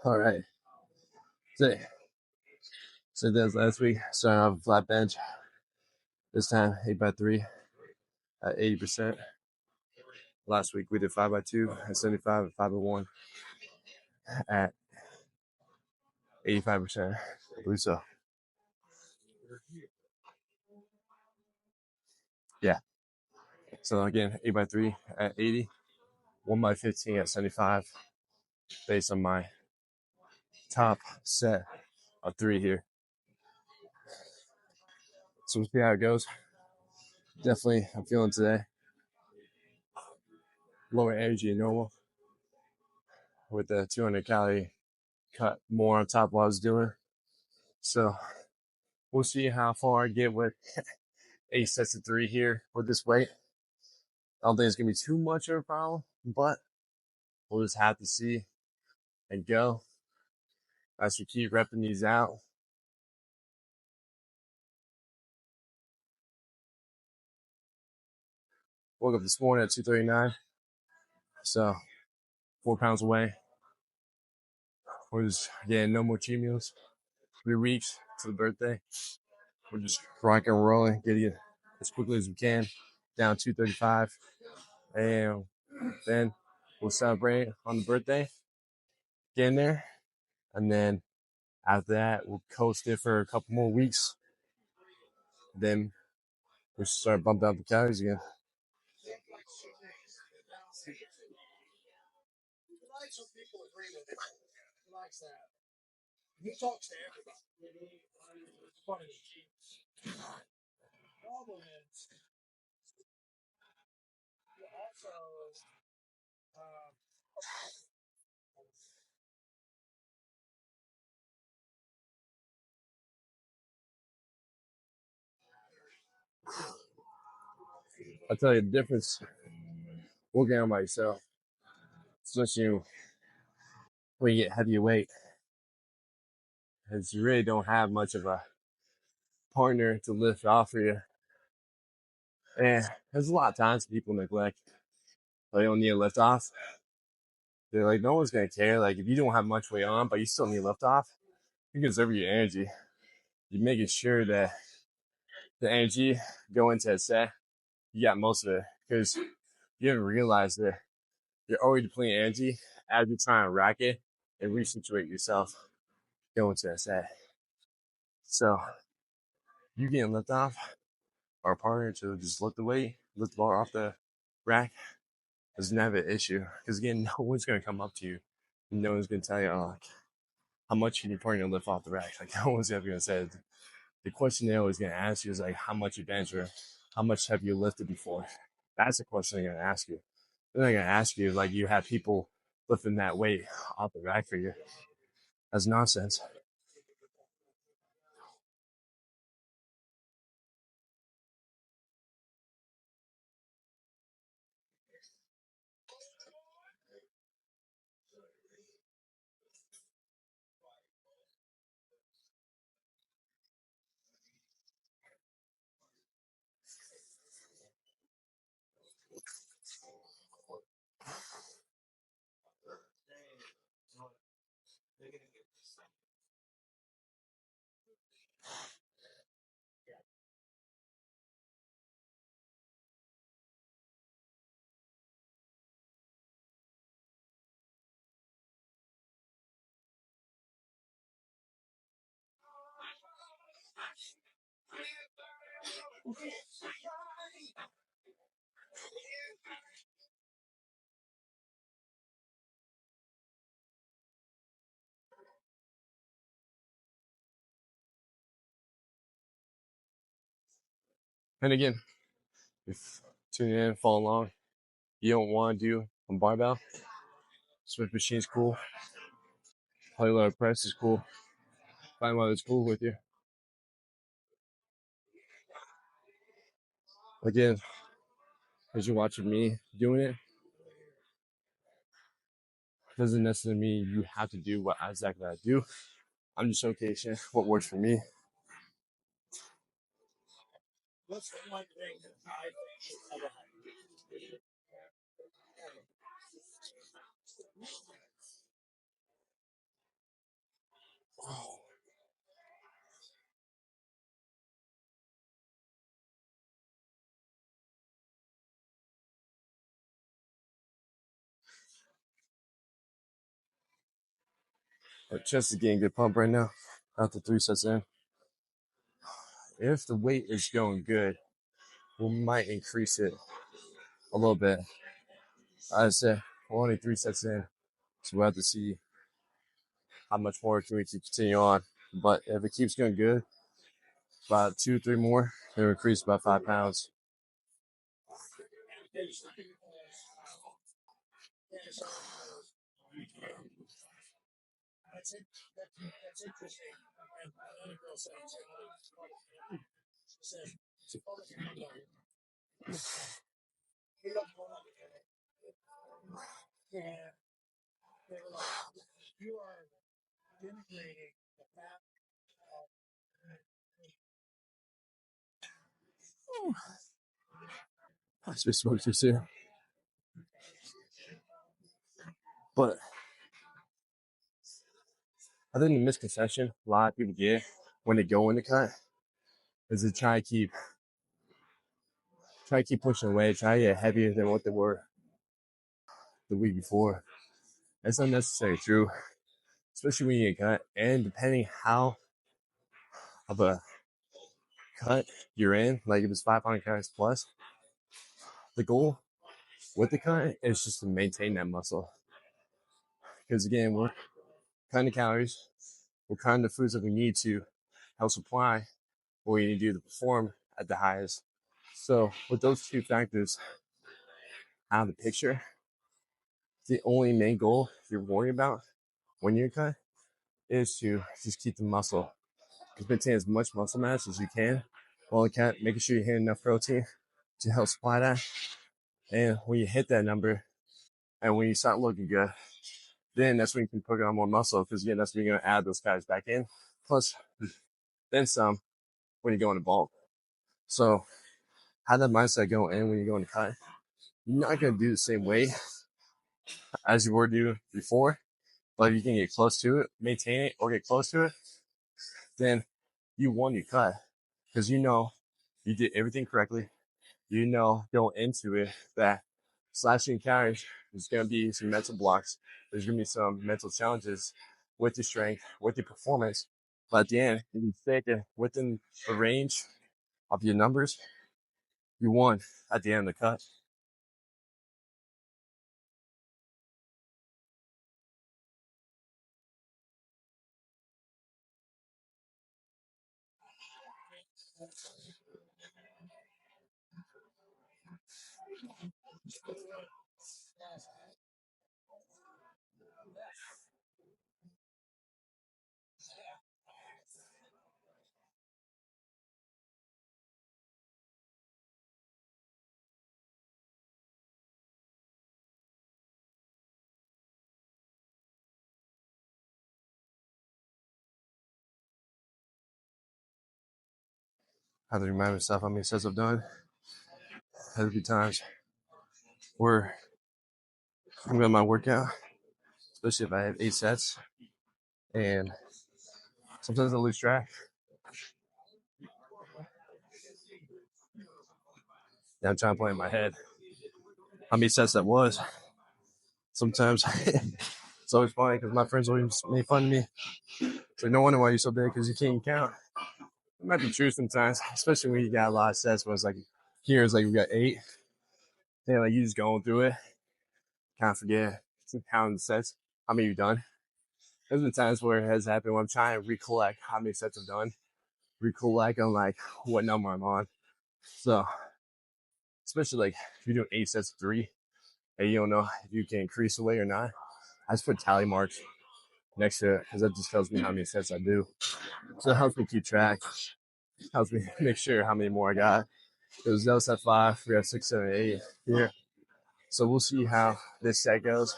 All right. So that's last week. Starting off a flat bench. This time 8x3 at 80%. Last week we did 5x2 at 75 and 5x1 at 85%. I believe so. Yeah. So again, 8x3 at 80, 1x15 at 75, based on my top set of 3 here. So we'll see how it goes. Definitely, I'm feeling today lower energy than normal with the 200 calorie cut more on top of what I was doing. So we'll see how far I get with 8 sets of 3 here with this weight. I don't think it's going to be too much of a problem, but we'll just have to see and go as we keep repping these out. Woke up this morning at 2:39, so 4 pounds away. We're just getting no more cheat meals. 3 weeks to the birthday. We're just rocking and rolling, getting it as quickly as we can down 235, and then we'll celebrate on the birthday, get in there, and then after that we'll coast it for a couple more weeks. Then we'll start bumping up the calories again. I'll tell you the difference working on myself, especially when you get heavier weight, is you really don't have much of a partner to lift off for you. And there's a lot of times people neglect, they don't need a lift off. They're like, no one's gonna care. Like, if you don't have much weight on, but you still need a lift off, you conserve your energy. You're making sure that the energy going into a set, you got most of it, because you haven't realized that you're already depleting energy as you're trying to rack it and resituate yourself going to a set. So you getting lift off or a partner to just lift the weight, lift the bar off the rack is never an issue. Because again, no one's gonna come up to you. No one's gonna tell you, oh, like, how much can your partner lift off the rack? Like, no one's ever gonna say it. The question they're always gonna ask you is like, how much you bench or how much have you lifted before? That's the question they're gonna ask you. They're not gonna ask you like you have people lifting that weight off the rack for you. That's nonsense. And again, if tuning in, follow along, you don't want to do a barbell, Smith machine is cool. Polyload press is cool. Find one that's cool with you. Again, as you're watching me doing it, doesn't necessarily mean you have to do what exactly I do. I'm just showcasing what works for me. But chest is getting good pump right now. After 3 sets in. If the weight is going good, we might increase it a little bit. I said we're only 3 sets in, so we'll have to see how much more can we continue on. But if it keeps going good, about 2, 3 more, it'll increase about 5 pounds. I just smoked this here. But I think the misconception a lot of people get when they go in the cut is to try to keep pushing away, try to get heavier than what they were the week before. That's not necessarily true, especially when you get cut. And depending how of a cut you're in, like if it's 500 calories plus, the goal with the cut is just to maintain that muscle. Because again, we're cutting the calories, we're cutting the foods that we need to help supply what we need to do to perform at the highest. So with those two factors out of the picture, the only main goal you're worrying about when you're cut is to just keep the muscle. Just maintain as much muscle mass as you can while you can, making sure you hit enough protein to help supply that. And when you hit that number and when you start looking good, then that's when you can put on more muscle because again, that's when you're going to add those calories back in. Plus, then some when you go into bulk. So, how that mindset go in when you go into cut, you're not going to do the same way as you were doing before. But if you can get close to it, maintain it, or get close to it, then you won your cut because you know you did everything correctly. You know going into it that slashing calories, there's going to be some mental blocks. There's going to be some mental challenges with your strength, with your performance. But at the end, if you stay within the range of your numbers, you won at the end of the cut. I have to remind myself how many sets I've done. There'll be times where I'm going my workout, especially if I have 8 sets, and sometimes I lose track. And I'm trying to play in my head how many sets that was. Sometimes it's always funny because my friends always make fun of me. It's like, no wonder why you're so big because you can't count. It might be true sometimes, especially when you got a lot of sets. Where it's like, here it's like we got 8. And like you just going through it, kind of forget counting the sets, how many you've done. There's been times where it has happened when I'm trying to recollect how many sets I've done, recollect on like what number I'm on. So, especially like if you're doing 8 sets of 3 and you don't know if you can increase the weight or not, I just put tally marks next to it because that just tells me how many sets I do. So it helps me keep track, helps me make sure how many more I got. Because that was at 5, we have 6, 7, 8 here. So we'll see how this set goes.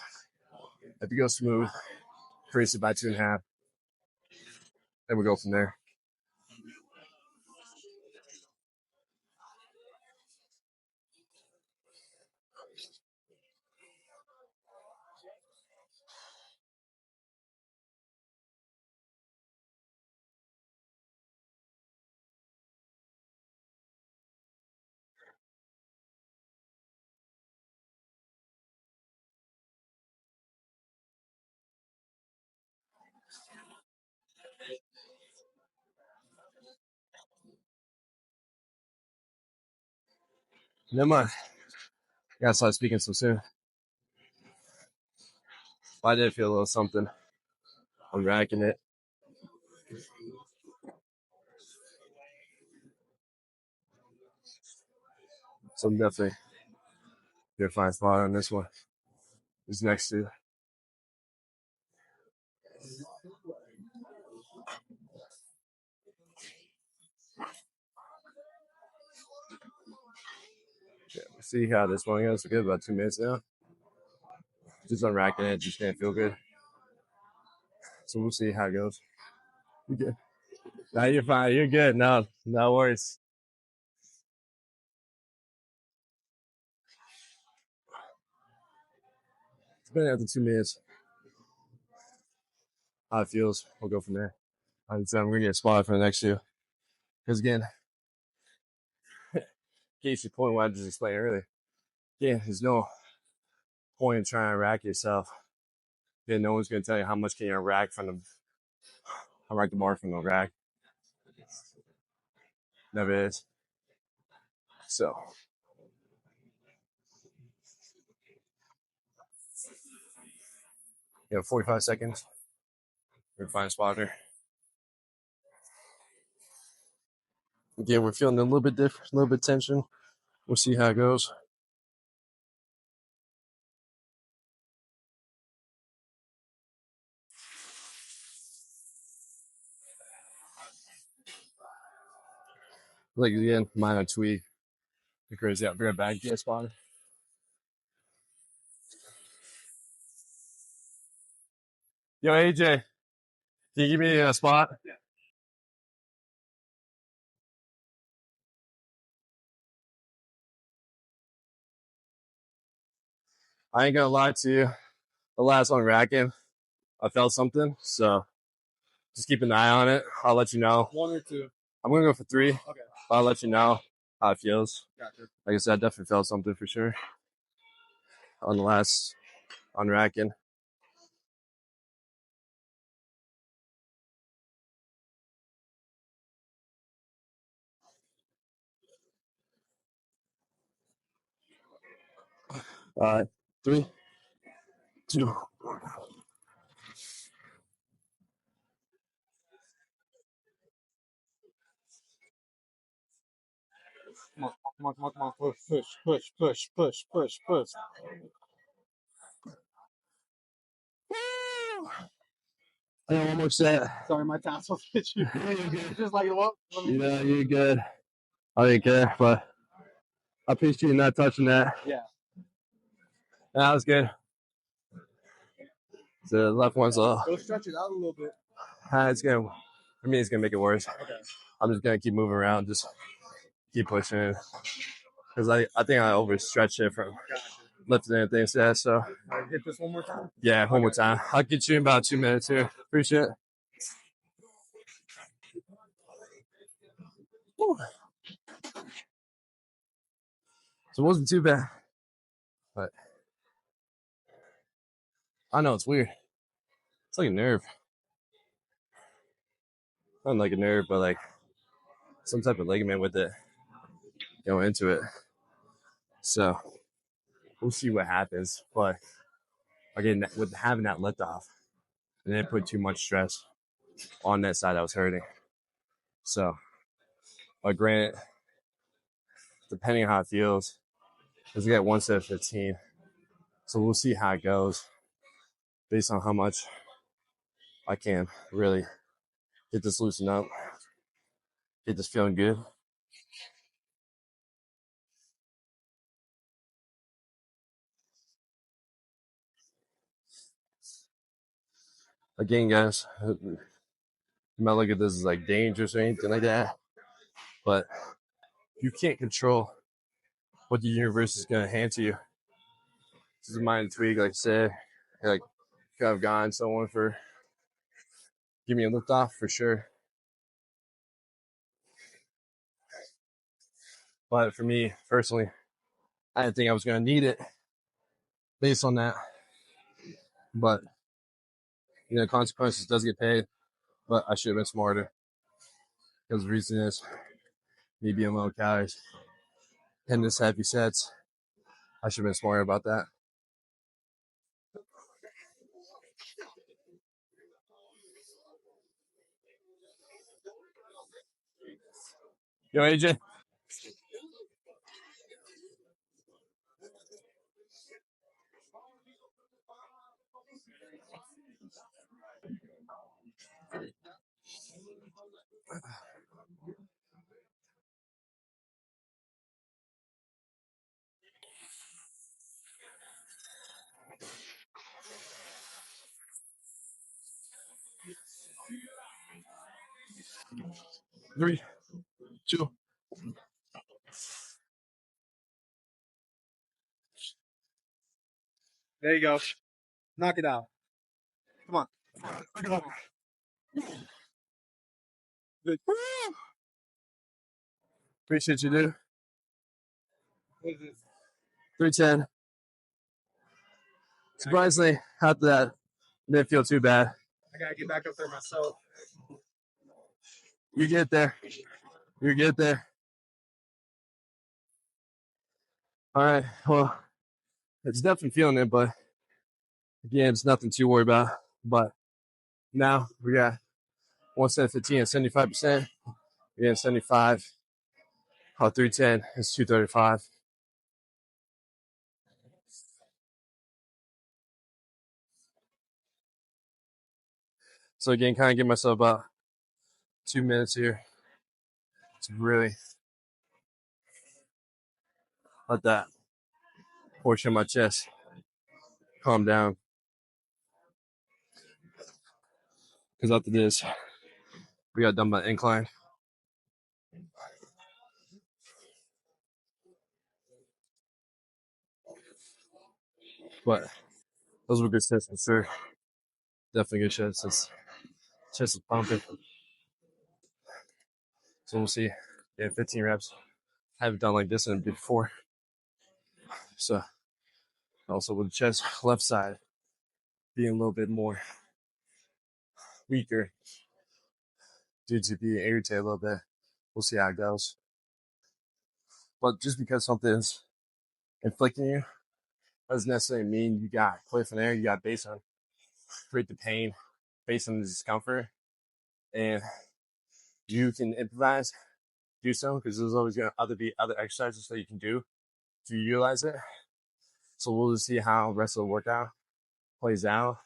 If it goes smooth, increase it by 2.5. and we go from there. Never mind. Gotta start speaking so soon. I did feel a little something. I'm racking it. So I'm definitely gonna find a spot on this one. This next two. Yeah, we'll see how this one goes. Good, about 2 minutes now. Just unracking it, just can't feel good. So we'll see how it goes. You good? No, you're fine. You're good. No worries. It's been after 2 minutes. How it feels. We'll go from there. I'm gonna get a spot for the next two. Because again, Casey point what I just explained earlier. Yeah, there's no point in trying to rack yourself. Yeah, no one's gonna tell you how much can you rack from the rack the bar from the rack. Never is. So you have 45 seconds. We're gonna find a spotter. Again, we're feeling a little bit different, a little bit tension. We'll see how it goes. Like again, minor tweak. The crazy out. Be right back. Get a spotter. Yo, AJ, can you give me a spot? I ain't gonna lie to you. The last one racking, I felt something. So just keep an eye on it. I'll let you know. 1 or 2? I'm gonna go for 3. Okay. I'll let you know how it feels. Gotcha. Like I said, I definitely felt something for sure on the last unracking. All right, 3, 2. Come on. Push. I got one more set. Sorry, my tassels hit you. Just like, what? Yeah, you're good. I didn't care, but I appreciate you not touching that. Yeah. That was good. The left one's a little. Go stretch it out a little bit. It's gonna. For me, it's gonna make it worse. Okay. I'm just gonna keep moving around, just keep pushing it. Because I think I overstretched it from lifting and things like that. So All right, hit this one more time. yeah, one more time. I'll get you in about 2 minutes here. Appreciate it. Woo. So it wasn't too bad, but I know it's weird. It's like a nerve. Not like a nerve, but like some type of ligament with it going into it. So we'll see what happens. But again, with having that lift off, I didn't put too much stress on that side that was hurting. So, but granted, depending on how it feels, let's get 1 set of 15. So we'll see how it goes based on how much I can really get this loosened up, get this feeling good. Again, guys, You might look at this as like dangerous or anything like that, but you can't control what the universe is gonna hand to you. This is a minor tweak, like I said. Like, could have gone someone for give me a lift off for sure. But for me personally, I didn't think I was gonna need it based on that. But consequences does get paid. But I should have been smarter. Because the reason is me being low calories and this heavy sets. I should have been smarter about that. Yo, AJ. 3, 2. There you go. Knock it out. Come on. Good. Appreciate you, dude. What is this? 310. Surprisingly, after that, didn't feel too bad. I gotta get back up there myself. You get there. You get there. All right. Well, it's definitely feeling it, but again, it's nothing to worry about. But now we got 1 set 15 at 75%. We got 75. 310 is 235. So again, kind of give myself about 2 minutes here to really let that portion of my chest calm down. Because after this, we got done by incline. But those were good sets for sure. Definitely good sets since chest is pumping. So we'll see. Yeah, 15 reps. I haven't done like this in before. So also with the chest left side being a little bit more weaker due to being irritated a little bit. We'll see how it goes. But just because something's inflicting you doesn't necessarily mean you got cliff in there. You got base on create the pain based on the discomfort, and you can improvise, do so because there's always going to be other exercises that you can do to utilize it. So we'll just see how the rest of the workout plays out.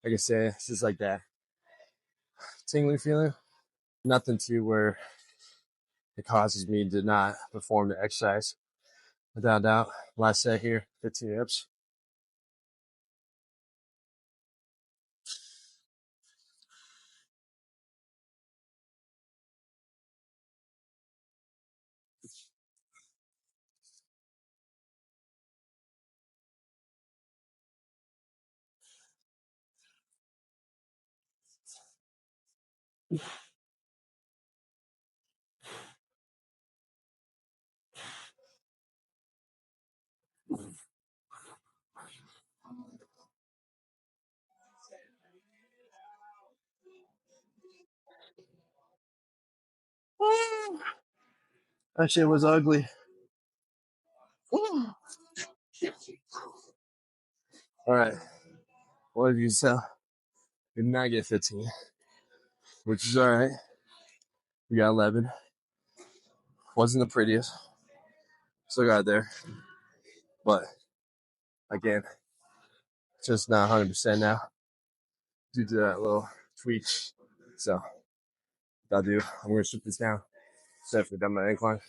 Like I said, it's just like that tingling feeling. Nothing to where it causes me to not perform the exercise. Without doubt. Last set here, 15 reps. That shit was ugly. All right. What did you tell? We did not get 15, which is all right. We got 11. Wasn't the prettiest. Still got there. But again, just not 100% now due to that little tweak. So, that'll do. I'm going to strip this down. Definitely done my incline.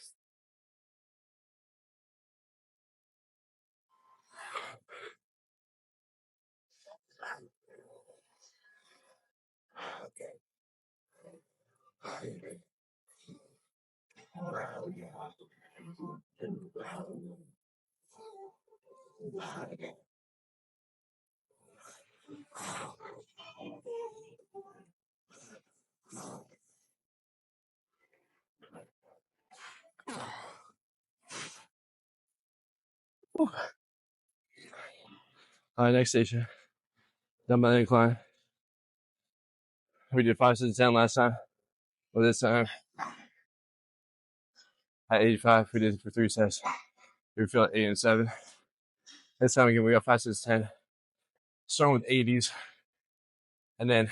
All right, next station. Dumbbell incline. We did 5 sets of 10 last time. Well, this time at 85, we did it for 3 sets. We feel at 8 and 7. This time again, we got 5 sets of 10. Starting with 80s. And then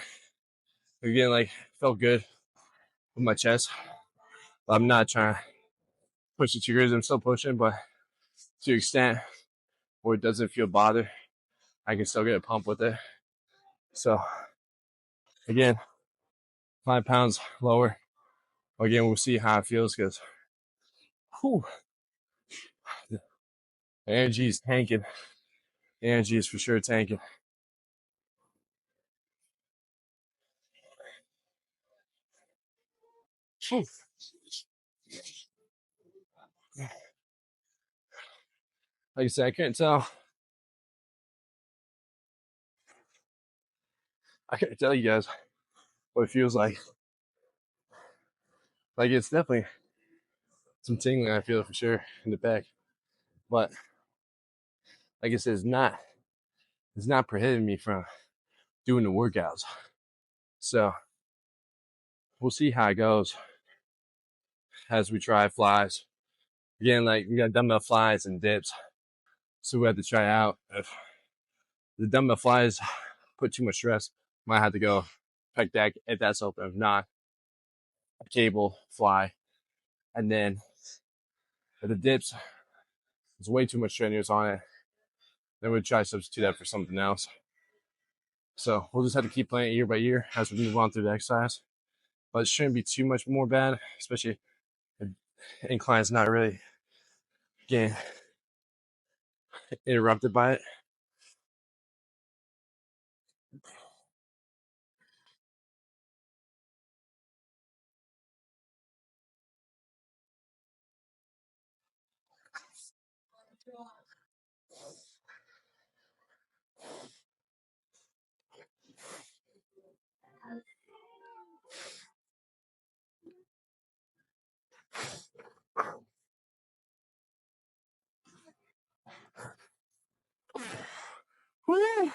again, like, felt good with my chest. But I'm not trying to push it too crazy. I'm still pushing, but to the extent where it doesn't feel bothered, I can still get a pump with it. So again, 5 pounds lower. Again, we'll see how it feels because the energy is tanking. The energy is for sure tanking. Like I said, I couldn't tell. I can't tell you guys what it feels like. Like, it's definitely some tingling. I feel for sure in the back, but like I said, it's not prohibiting me from doing the workouts. So we'll see how it goes as we try flies. Again, like, we got dumbbell flies and dips, so we have to try out. If the dumbbell flies put too much stress, might have to go pec deck if that's open. If not, a cable fly. And then if the dips, there's way too much strenuous on it, then we'll try to substitute that for something else. So we'll just have to keep playing it year by year as we move on through the exercise. But it shouldn't be too much more bad, especially if incline's not really getting interrupted by it. Woo!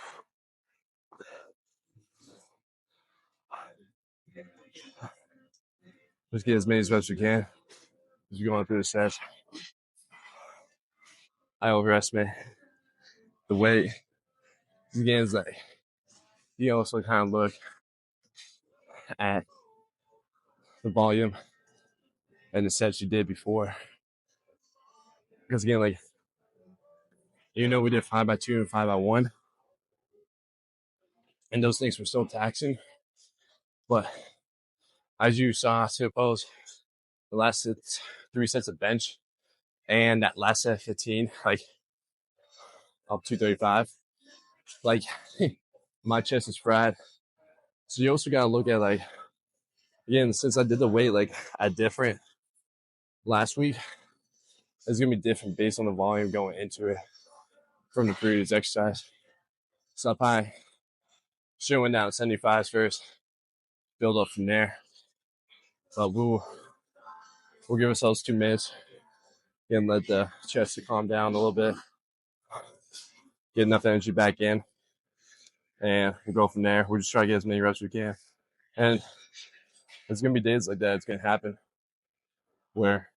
Let's get as many reps as we can as we're going through the sets. I overestimate the weight. Again, it's like, you also kind of look at the volume and the sets you did before. Because again, like, we did 5x2 and 5x1, and those things were still taxing. But as you saw, suppose the last 3 sets of bench and that last set of 15, like, up 235, like, my chest is fried. So you also got to look at, like, again, since I did the weight like at different last week, it's gonna be different based on the volume going into it from the previous exercise. So if I should have went down 75s first, build up from there. But we'll give ourselves 2 minutes and let the chest calm down a little bit, get enough energy back in, and we'll go from there. We'll just try to get as many reps as we can. And it's gonna be days like that. It's gonna happen where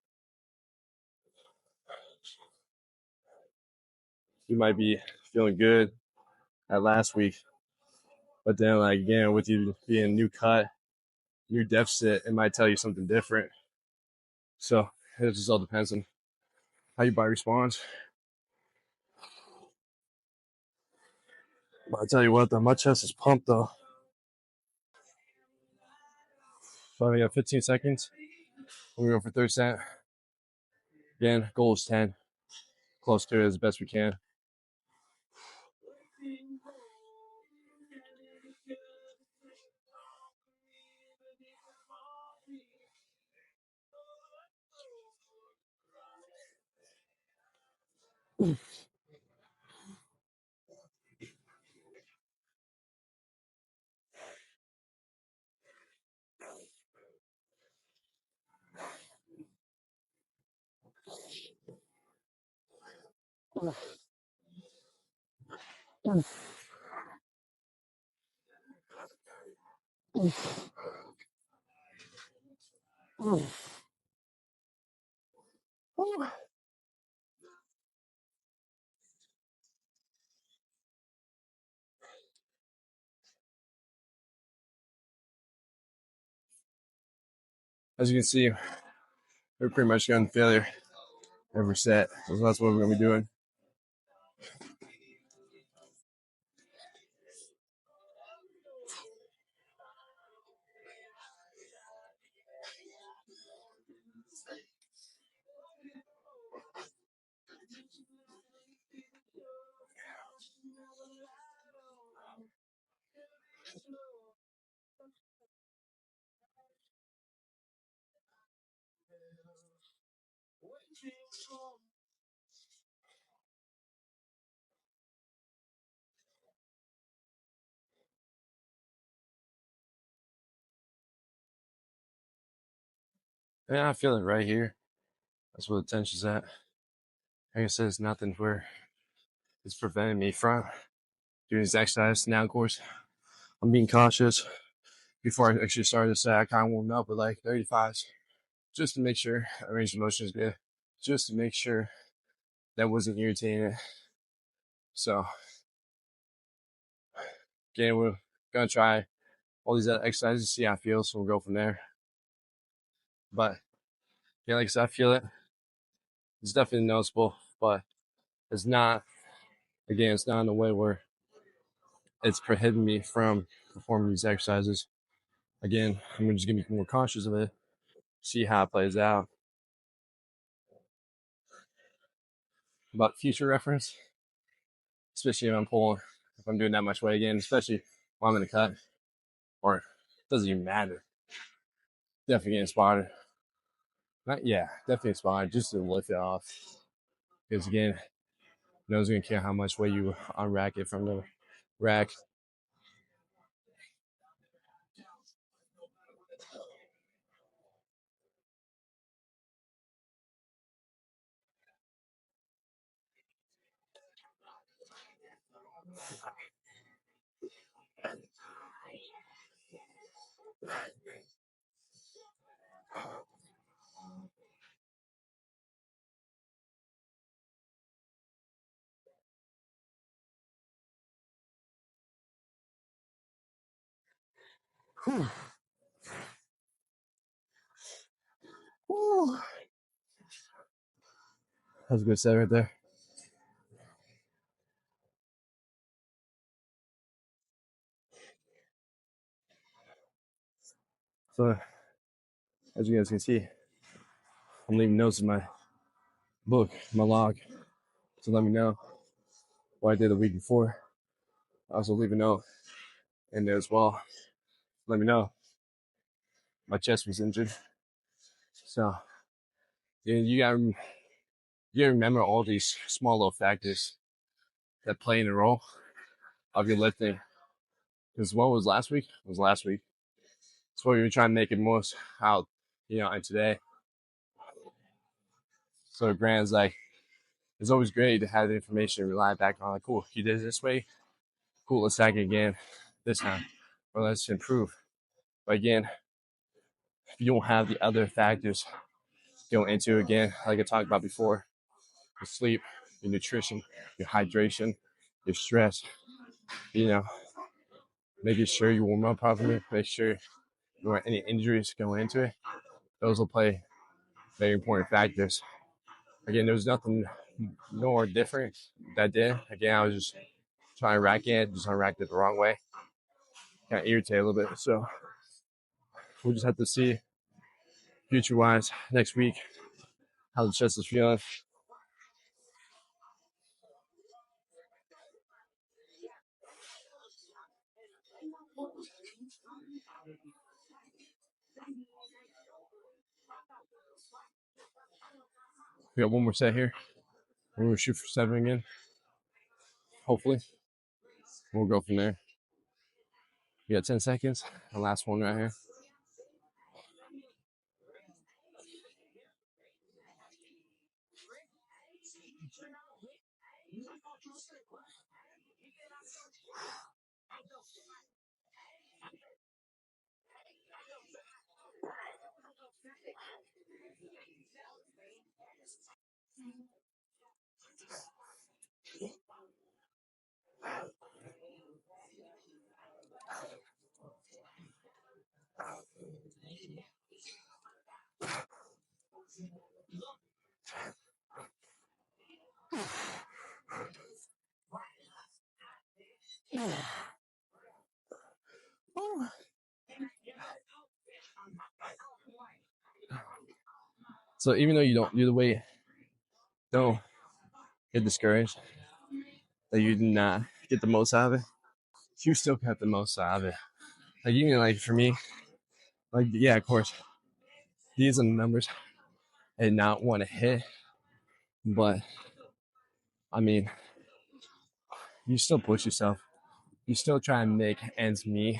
you might be feeling good at last week, but then, like, again, with you being new cut, new deficit, it might tell you something different. So it just all depends on how your body responds. But I'll tell you what, though, my chest is pumped, though. So I got 15 seconds. We're going for 30%. Again, goal is 10. Close to it as best we can. As you can see, we're pretty much gun failure every set. So that's what we're gonna be doing. Yeah, I feel it right here. That's where the tension's at. Like I said, it's nothing where it's preventing me from doing this exercise. Now, of course, I'm being cautious. Before I actually started the set, I kind of warmed up with like 35s just to make sure I range of motion is good, just to make sure that wasn't irritating it. So, again, we're gonna try all these other exercises, see how it feels, so we'll go from there. But yeah, like I said, I feel it. It's definitely noticeable, but it's not. Again, it's not in a way where it's prohibiting me from performing these exercises. Again, I'm just gonna be more conscious of it, see how it plays out. But future reference, especially if I'm pulling, if I'm doing that much weight again, especially while I'm in a cut, or it doesn't even matter. Definitely getting spotted. Definitely spotted just to lift it off. Because again, no one's gonna care how much weight you unrack it from the rack. Whew. Whew. That's a good set right there. So, as you guys can see, I'm leaving notes in my book, my log, to let me know what I did the week before. I also leave a note in there as well. Let me know. My chest was injured. So, you gotta remember all these small little factors that play in a role of your lifting. Because what was last week? It was last week. It's what you're trying to make it most out, and today. So Grant's like, it's always great to have the information to rely back on. Like, cool, you did it this way. Cool, let's tag it again this time. Or let's improve. But again, if you don't have the other factors going into it, again, like I talked about before, your sleep, your nutrition, your hydration, your stress, making sure you warm up properly, make sure you don't have any injuries going into it. Those will play very important factors. Again, there was nothing more different that day. Again, I was just trying to rack it, just unracked it the wrong way. Kind of irritated a little bit. So we'll just have to see future wise next week how the chest is feeling. We got one more set here. We're going to shoot for 7 again. Hopefully. We'll go from there. We got 10 seconds. The last one right here. So even though you don't do the weight, don't get discouraged that you did not get the most out of it. You still got the most out of it. Like even like for me, like yeah, of course, these are the numbers I did not want to hit, but I mean, you still push yourself. You still try and make ends meet,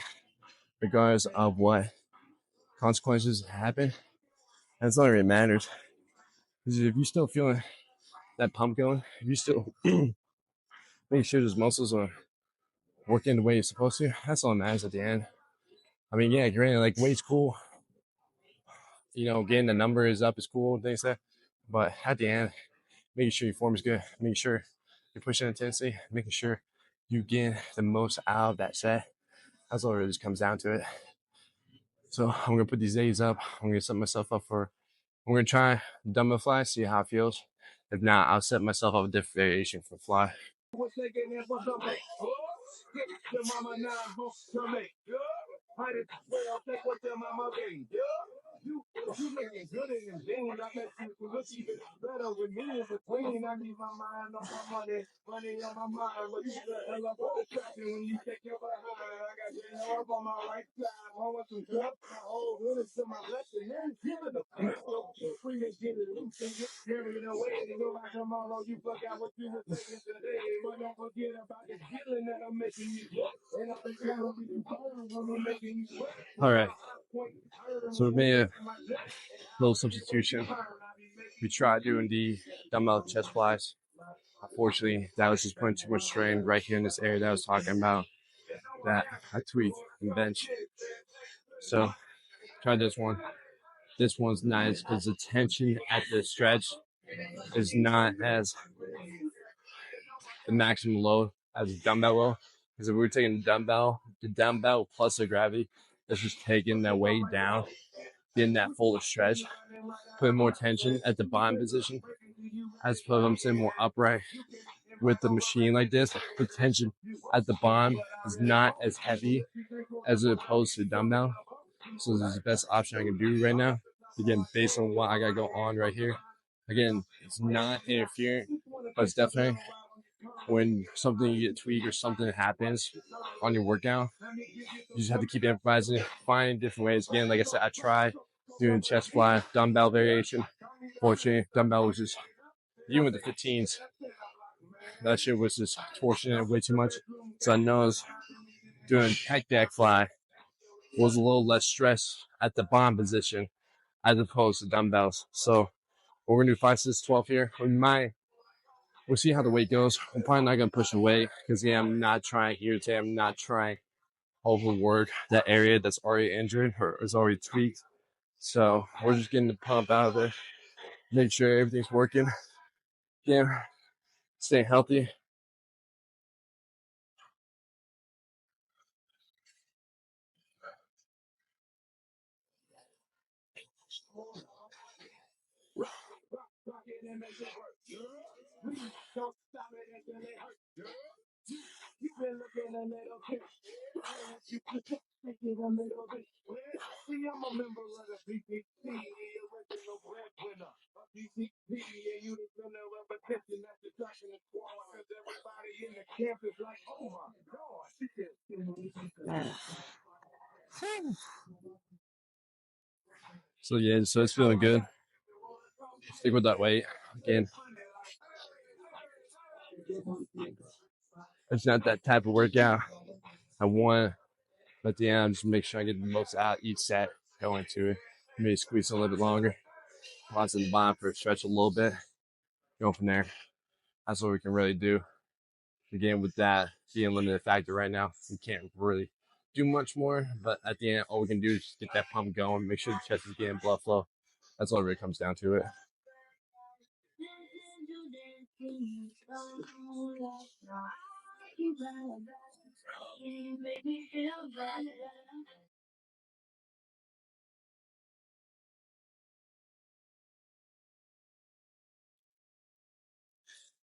regardless of what consequences happen. That's all that really matters. Because if you're still feeling that pump going, if you still make sure those muscles are working the way you're supposed to, that's all that matters at the end. I mean, yeah, granted, like weight's cool. You know, getting the numbers up is cool and things like that. But at the end, making sure your form is good, making sure you're pushing intensity, making sure you get the most out of that set. That's all it really comes down to it. So I'm gonna put these days up. I'm gonna set myself up for. I'm gonna try dumbbell fly, see how it feels. If not, I'll set myself up a different variation for fly. You looking good in the jeans. I bet you look even better with me in between. I need my mind on my money, money on my mind. But you the hell up on the track when you take your behind. I got your help on my right side. I want some drugs. My whole hood is to my left and then giving the free to get it loose and get carried away. And go back tomorrow, you forgot what you were thinking today. But don't forget about the feeling that I'm making you get. And I'm gonna be burn when I'm making you sweat. All right. So we made a little substitution. We tried doing the dumbbell chest flies. Unfortunately, that was just putting too much strain right here in this area that I was talking about. That I tweaked and bench. So try this one. This one's nice because the tension at the stretch is not as the maximum load as a dumbbell load. Because if we were taking the dumbbell plus the gravity, that's just taking that weight down, getting that fuller stretch, putting more tension at the bottom position, as opposed to I'm sitting more upright with the machine like this. The tension at the bottom is not as heavy as opposed to dumbbell. So this is the best option I can do right now. Again, based on what I got going on right here. Again, it's not interfering, but it's definitely when something you get tweaked or something happens on your workout, you just have to keep improvising, finding different ways. Again, like I said, I tried doing chest fly, dumbbell variation. Fortunately, dumbbell was just, even with the 15s, that shit was just torching it way too much. So I noticed doing pec deck fly was a little less stress at the bottom position as opposed to dumbbells. So we're gonna do 5, 6, 12 here. We'll see how the weight goes. I'm probably not gonna push the weight because yeah, I'm not trying here today. I'm not trying overwork that area that's already injured or is already tweaked. So we're just getting the pump out of it, make sure everything's working. Yeah, stay healthy. So yeah, so it's feeling good. Stick with that weight. Again, it's not that type of workout I want, but at the end, just make sure I get the most out each set going to it. Maybe squeeze a little bit longer. Pause in the bottom for a stretch a little bit. Go from there. That's what we can really do. Again, with that being a limited factor right now, we can't really do much more. But at the end, all we can do is just get that pump going, make sure the chest is getting blood flow. That's all it really comes down to it.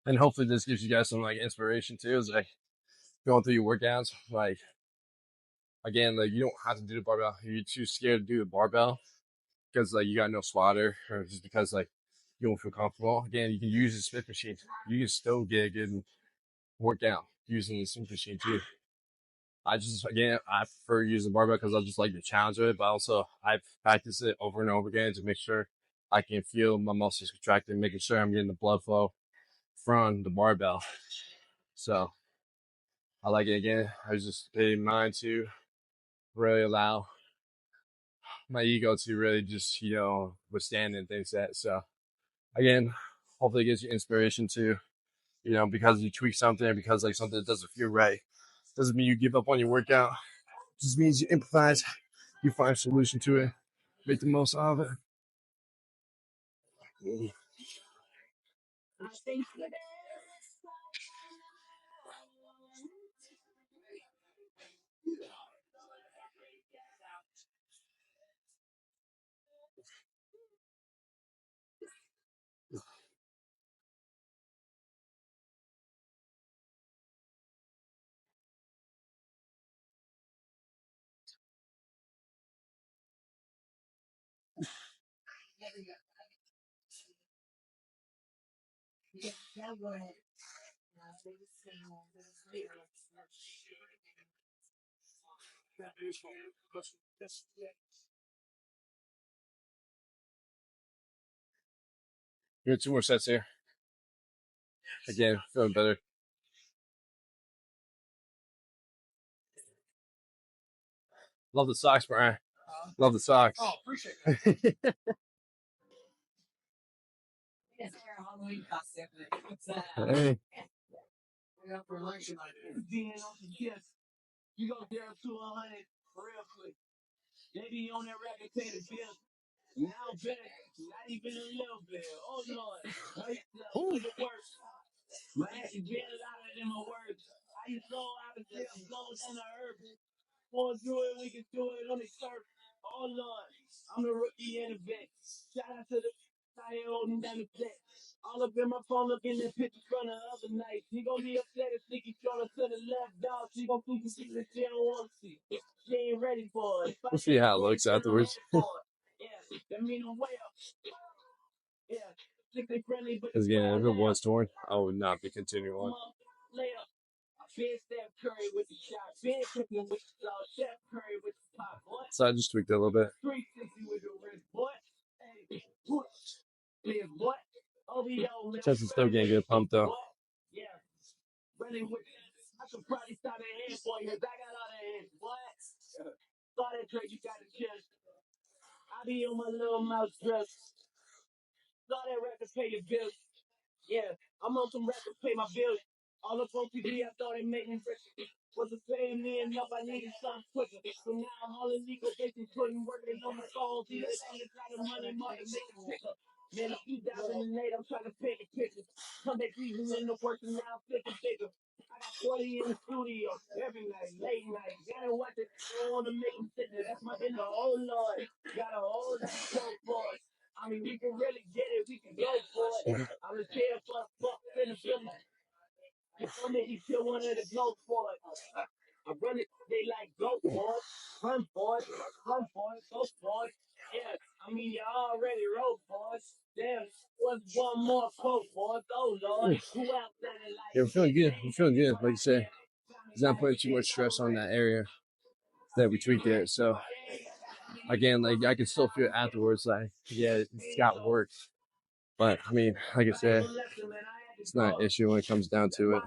And hopefully this gives you guys some like inspiration too, is like going through your workouts. Like again, like you don't have to do the barbell. If you're too scared to do the barbell because like you got no spotter, or just because like you don't feel comfortable. Again, you can use the Smith machine. You can still get a good workout using the Smith machine too. I prefer using barbell because I just like the challenge of it, but also I practice it over and over again to make sure I can feel my muscles contracting, making sure I'm getting the blood flow from the barbell. So I like it again. I was just paying mind to really allow my ego to really just, withstand and things like that. So again, hopefully it gives you inspiration to, because you tweak something or because like something that doesn't feel right. Doesn't mean you give up on your workout. It just means you improvise, you find a solution to it, make the most of it. We have 2 more sets here. Again, feeling better. Love the socks, Brian. Love the socks. Oh, appreciate it. Hey. You go down to 100 real quick. They be on that reputation bill. Now better, not even a little bit. Oh Lord, I used to the worst. My ass is being louder than my words. I used to go out of jail, slow down the herb. Want to do it, we can do it on the surf. Oh Lord, I'm the rookie and the vet. Shout out to the guy holding down the set. All up in my phone, looking at pictures from the other night. She gon' be upset if Sticky shoulder to the left, dog. She gon' think she that she don't want to see. She ain't ready for it. We'll see how it looks afterwards. Yeah, that mean I'm way up. Yeah, think they friendly, but Because again, if it was torn, I would not be continuing on. lay up. Ben Steph Curry with the shot. Ben cooking with the Steph Curry with the pop. What? So I just tweaked it a little bit. 360 with the wrist. What? Hey, what? Live what? OVO. Chest is still getting good pump though. What? Yeah. Running with I could probably start a hand for you. I got all the hands. What? Thought that Drake, you got to just. I be on my little mouse dress. Thought that record pay your bills. Yeah, I'm on some records, pay my bills. All up on TV, I thought it made me rich. Wasn't paying me enough, I needed something quicker. So now I'm all illegal, bitches putting working on my phone. See, they ain't got the money, money, make it picker. Man, I'm 2008, I'm trying to paint a picture. Come back even in the work, and now I'm thinking bigger. I got 40 in the studio every night, late night. Gotta watch it, don't want to make them sit there. That's my inner, oh Lord. Gotta hold that so for it. I mean, we can really get it, we can go for it. I'm just here for fuck in the building. Some of you still wanted to go for it. I run it, they like go for it, run for it, run for it, go for it. Yeah, I mean you already wrote for it. Damn, what's one more quote for it? Oh Lord, who else said it like? Yeah, we're feeling good. We're feeling good. Like you said, it's not putting too much stress on that area that we tweaked there. So again, like I can still feel it afterwards. Like, yeah, it's got work. But I mean, like I said, it's not an issue when it comes down to it.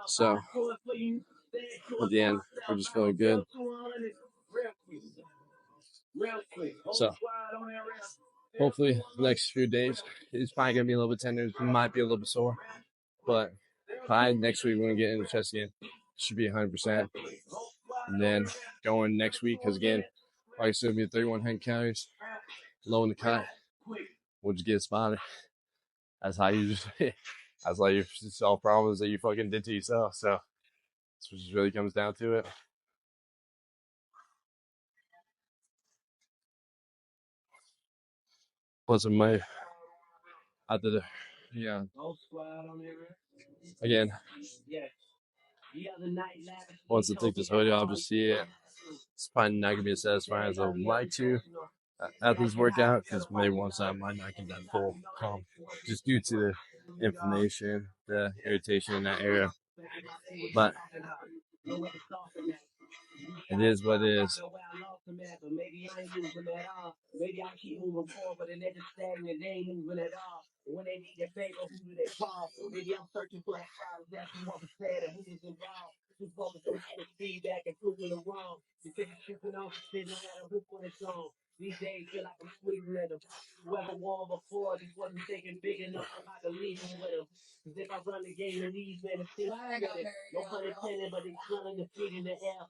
So at the end, we're just feeling good. So hopefully the next few days, it's probably gonna be a little bit tender. It might be a little bit sore, but by next week when we get in the chest again, it should be 100%. And then going next week, because again, probably still be 3100 calories, low in the cut. We'll just get spotted. That's how you just That's like you solve problems that you fucking did to yourself. So that's what just really comes down to it. Plus, my after the again. Once I take this hoodie off, just see it. It's probably not gonna be as satisfying as I would like to at this workout because maybe once I might not get that full pump just due to the inflammation, the irritation in that area. But it is what it is. Maybe I ain't moving at all. Maybe I keep moving forward, but they're just stagnant. They ain't moving at all. When they need their favor, who do they call? Maybe I'm searching for that file. That's what was said and who was involved. Who's focused on adding feedback and proving them wrong. You think it's tripping off the shit no matter who put it on. These days feel like I'm squeezing at them. Whoever won before, just wasn't thinking big enough. I'm about to leave them with them. Cause if I run the game in these men, it's still good. No pun intended, but they smelling the feet in the air.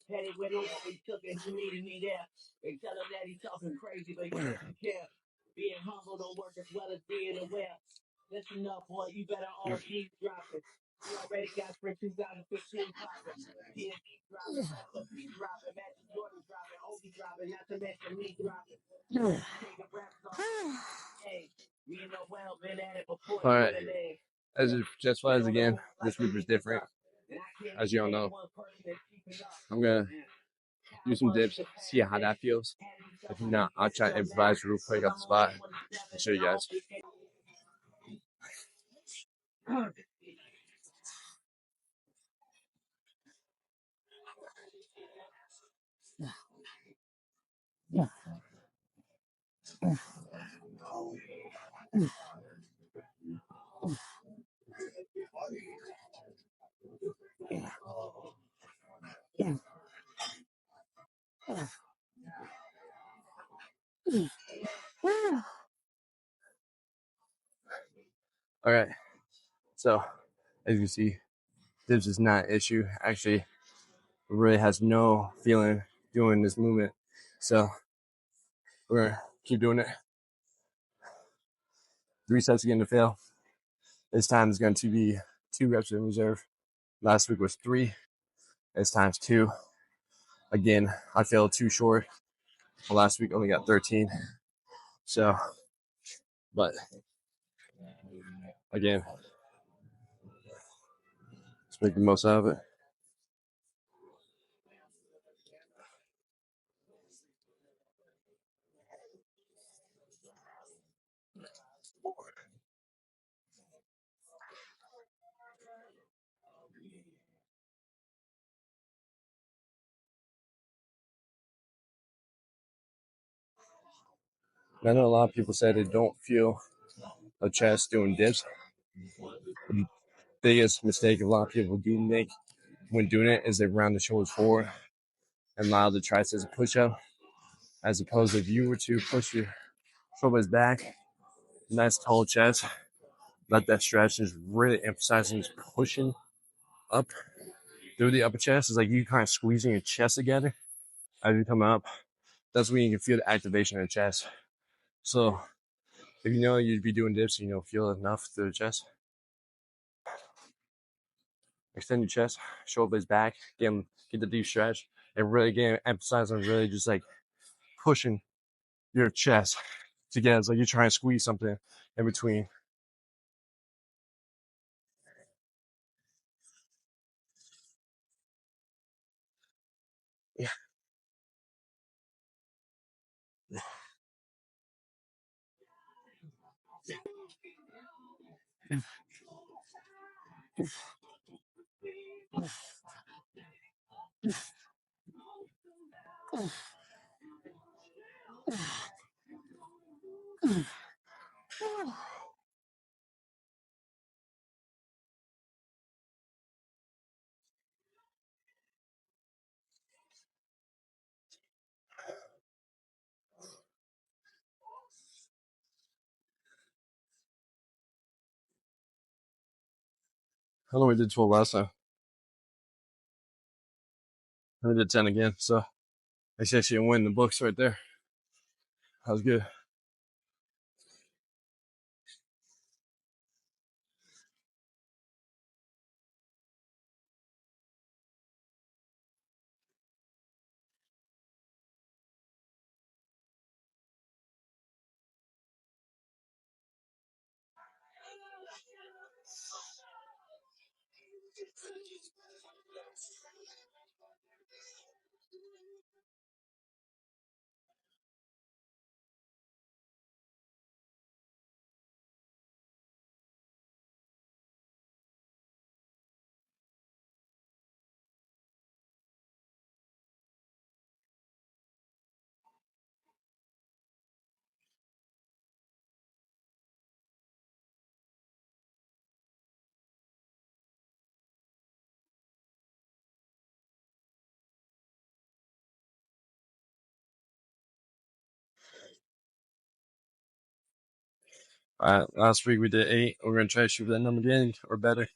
Headed where nobody took it, who needed me there. They tell him that he's talking crazy, but he doesn't care. Being humble don't work as well as being aware. Listen up, boy, you better all keep dropping. We already got spring 2015 popping. TNT dropping, SOP dropping, Magic Jordan dropping, Obi dropping, not to mention me dropping. Taking raps off. Hey, me and Noel been at it before. All right. As it just flies again, this week was different. As you all know, I'm gonna do some dips, see how that feels. If not, I'll try to improvise real quick off the spot and show you guys. All right. So, as you can see, dips is not an issue. Actually, it really has no feeling doing this movement. So, we're going to keep doing it. 3 sets again to fail. This time is going to be 2 reps in reserve. Last week was 3. This time's 2. Again, I failed 2 short. Well, last week only got 13. So, but again, let's make the most out of it. I know a lot of people say they don't feel a chest doing dips. The biggest mistake a lot of people do make when doing it is they round the shoulders forward and allow the triceps to push up, as opposed to if you were to push your shoulders back, nice tall chest, let that stretch, is really emphasizing just pushing up through the upper chest. It's like you kind of squeezing your chest together as you come up. That's when you can feel the activation in the chest. So if you know you'd be doing dips, you know, feel enough through the chest. Extend your chest, shoulder blades back, get the deep stretch, and really again emphasize on really just like pushing your chest together. It's like you're trying to squeeze something in between. Yeah. I know we did 12 last time. I did 10 again. So I actually win the books right there. That was good. All right, last week we did 8. We're going to try to shoot for that number again or better.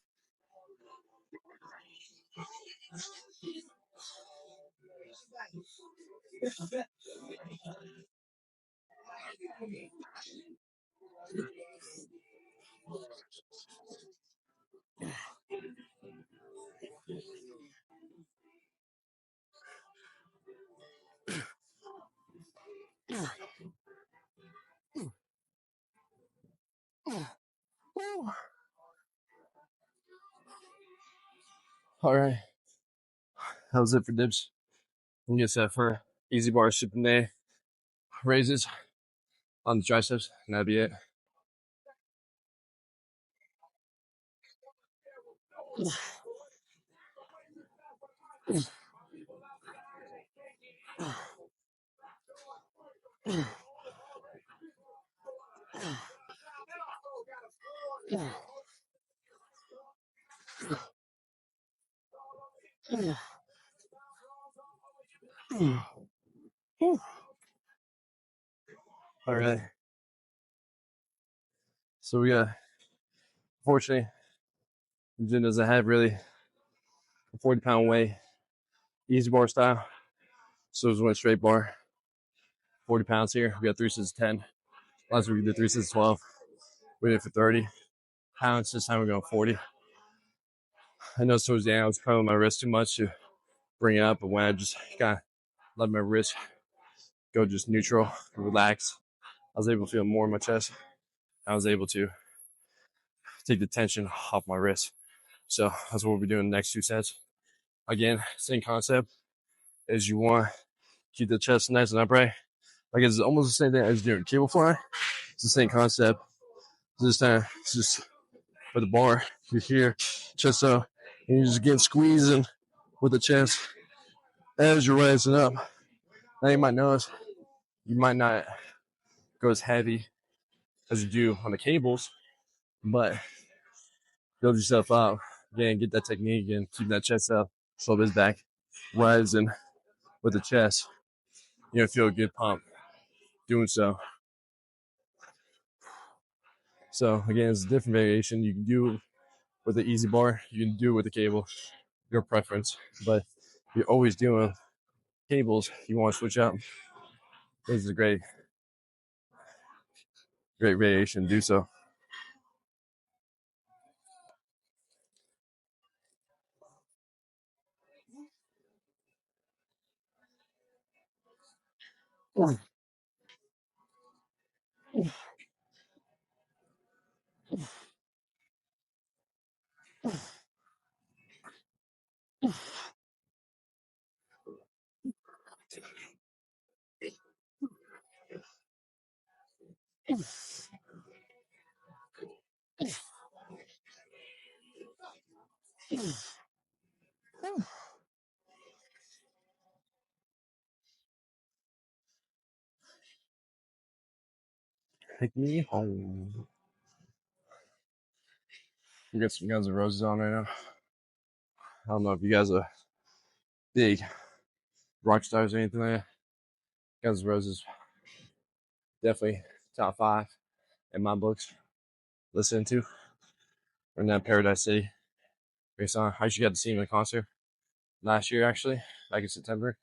All right, that was it for dips. And get set for easy bar supinated raises on the triceps, and that'd be it. All right. So we got, fortunately, the gym doesn't have really a 40-pound weight, easy bar style. So it just went straight bar, 40 pounds here. We got 3 sets of 10. Last week we did 3 sets of 12. We did it for 30 pounds. This time we're going 40. I know towards the end I was curling my wrist too much to bring it up, but when I just kind of let my wrist go just neutral, relax, I was able to feel more in my chest. I was able to take the tension off my wrist. So that's what we'll be doing the next 2 sets. Again, same concept as you want. Keep the chest nice and upright. Like it's almost the same thing as doing cable fly. It's the same concept. This time, it's just for the bar, you're here, chest up, and you're just getting squeezing with the chest as you're rising up. Now you might notice you might not go as heavy as you do on the cables, but build yourself up. Again, get that technique and keep that chest up, shoulders back, rising with the chest. You're gonna feel a good pump doing so. So again, it's a different variation. You can do with the easy bar, you can do with the cable, your preference. But if you're always doing cables, you want to switch up. This is a great variation to do so. Take me home. We got some Guns N' Roses on right now. I don't know if you guys are big rock stars or anything like that. Guns N' Roses, definitely top 5 in my books. Listen to. We're in that Paradise City. Based on, I actually got to see him in concert last year, actually, back in September.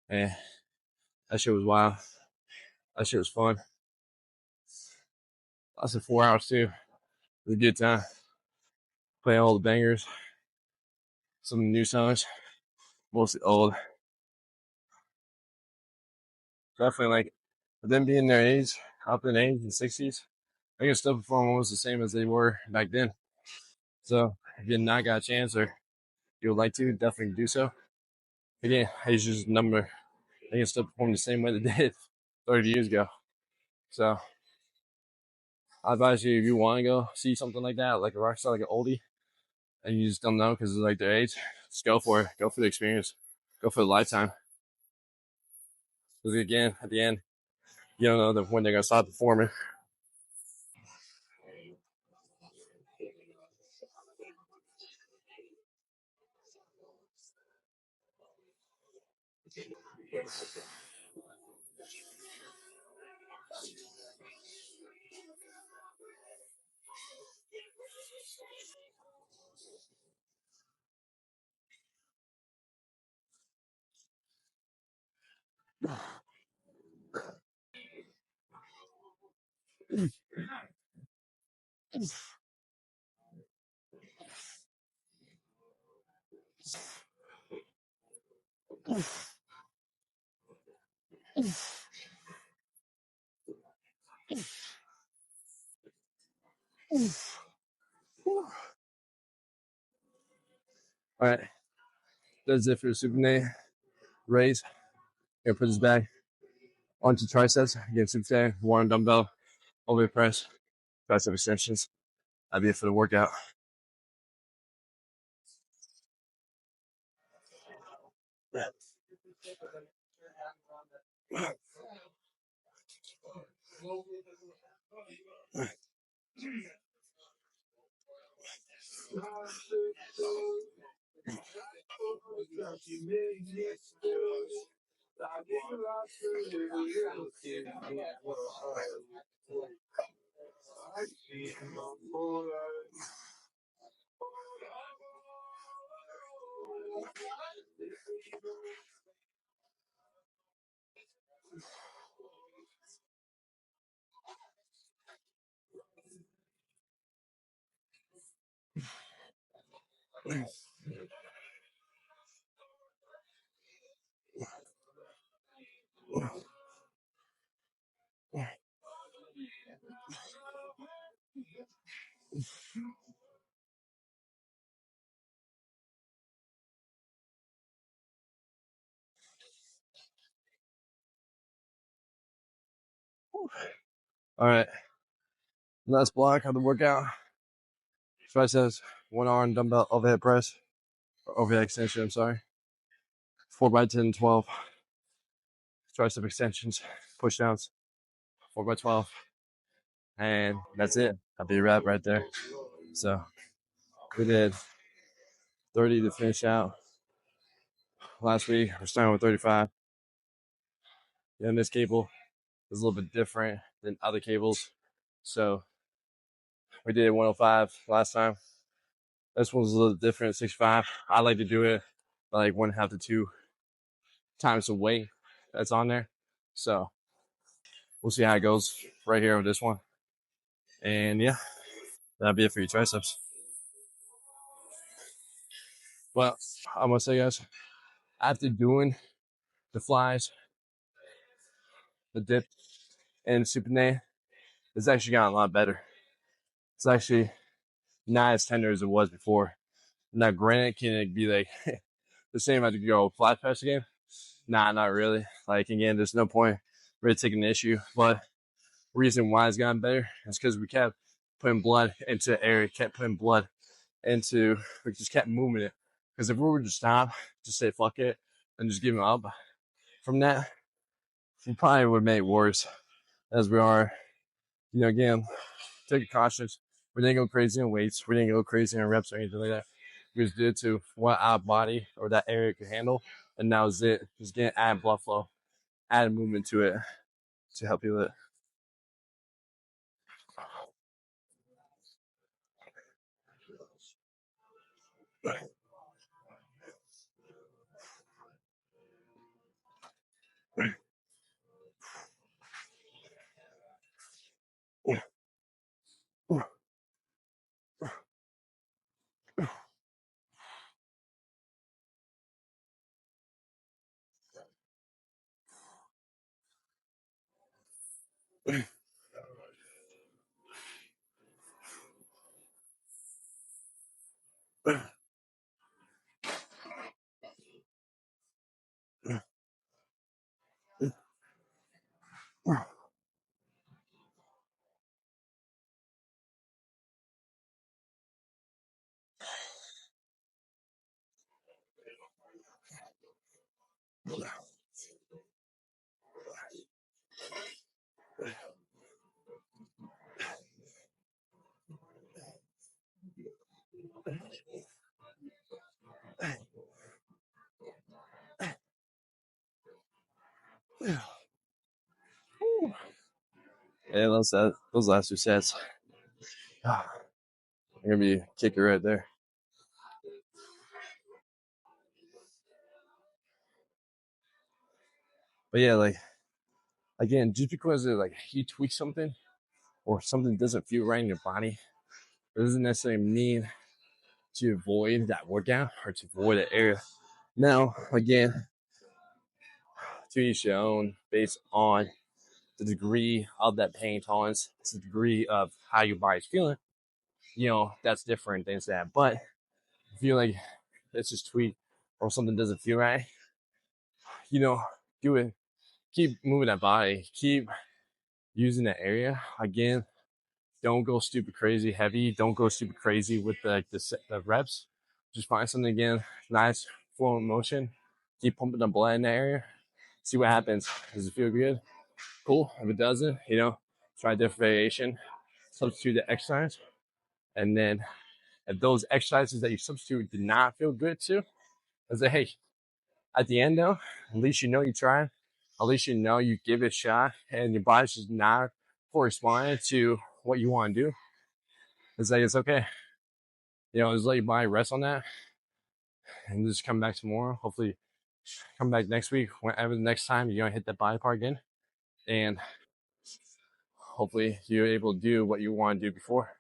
And that shit was wild. That shit was fun. Lasted 4 hours too. It was a good time. Playing all the bangers, some new songs, mostly old. Definitely like, for them being their age, up in age in 60s, I can still perform almost the same as they were back then. So if you've not got a chance or you would like to, definitely do so. Again, I use just number. They can still perform the same way they did 30 years ago. So I advise you if you want to go see something like that, like a rock star, like an oldie, and you just don't know because it's like their age, just go for it. Go for the experience. Go for the lifetime. Because again, at the end, you don't know when they're gonna stop performing. All right, that's it for the supinated raise. Gonna put this back onto triceps. Again, supinated, one dumbbell, overhead press, tricep extensions. That'd be it for the workout. All right, last block of the workout. Triceps, one arm dumbbell overhead press, or overhead extension. I'm sorry. 4x10, 12. Tricep extensions, push downs, 4x12. And that's it. That'll be a wrap right there. So we did 30 to finish out last week. We're starting with 35. And this cable is a little bit different than other cables. So we did 105 last time. This one's a little different, 65. I like to do it like 1.5 to 2 times the weight that's on there. So we'll see how it goes right here with this one. And yeah, that'll be it for your triceps. Well, I'm gonna say, guys, after doing the flies, the dip, and supinated, it's actually gotten a lot better. It's actually not as tender as it was before. Now, granted, can it be like the same as you go flat press again? Nah, not really. Like again, there's no point really taking the issue. But reason why it's gotten better is because we kept putting blood into the area, kept putting blood into, we just kept moving it. Because if we were to stop, just say fuck it, and just give up from that, we probably would make it worse as we are. You know, again, take a cautious. We didn't go crazy on weights. We didn't go crazy on reps or anything like that. We just did to what our body or that area could handle. And that was it. Just getting add blood flow, add movement to it to help you with Yeah, those last 2 sets are gonna be a kicker right there. But yeah, like again, just because like you tweak something or something doesn't feel right in your body, it doesn't necessarily mean to avoid that workout or to avoid that area. Now, again, to each their own based on the degree of that pain tolerance, the degree of how your body's feeling. That's different things that. But if you're like, let's just tweak or something doesn't feel right, do it. Keep moving that body. Keep using that area. Again, don't go stupid crazy heavy. Don't go stupid crazy with the reps. Just find something again, nice flow of motion. Keep pumping the blood in that area. See what happens. Does it feel good? Cool. If it doesn't, try a different variation. Substitute the exercise. And then if those exercises that you substitute did not feel good too, I say, hey, at the end though, at least you tried. At least you give it a shot and your body's just not corresponding to what you want to do. It's like, it's okay. Just let your body rest on that and just come back tomorrow. Hopefully come back next week, whenever the next time you're going to hit that body part again. And hopefully you're able to do what you want to do before.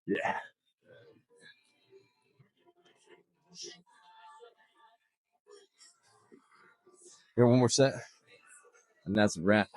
Yeah. Here, one more set, and that's a wrap.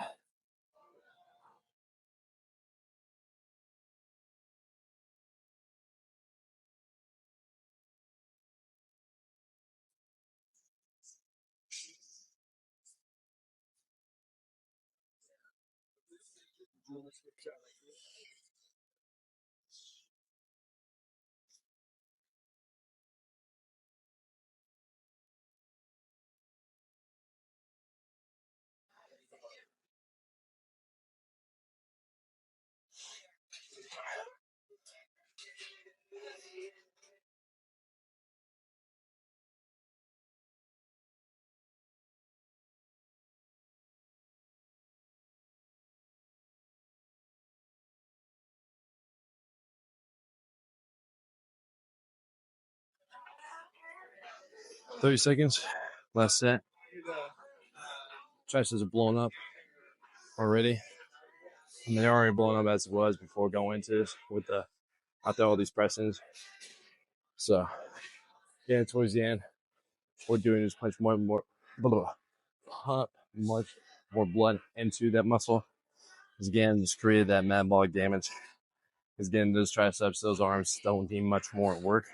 30 seconds. Last set. Triceps are blown up already. And they're already blown up as it was before going into this with after all these pressings. So yeah, towards the end, what we're doing is punch pump much more blood into that muscle. Because again, just created that metabolic damage. Because again, those triceps, those arms don't need much more work.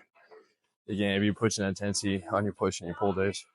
Again, if you're pushing intensity on your push and your pull days.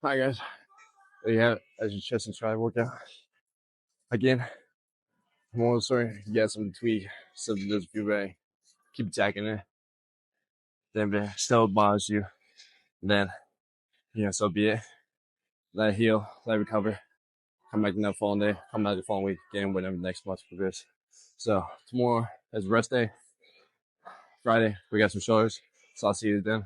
Hi guys. There you have it as your chest and tri workout. Again, moral story, you got some tweak, something does feel right. Keep attacking it. Then if it still bothers you, then so be it. Let it heal, let it recover. Come back the next following day, come back the following week, again, whenever next month progress. So tomorrow is rest day. Friday, we got some shoulders. So I'll see you then.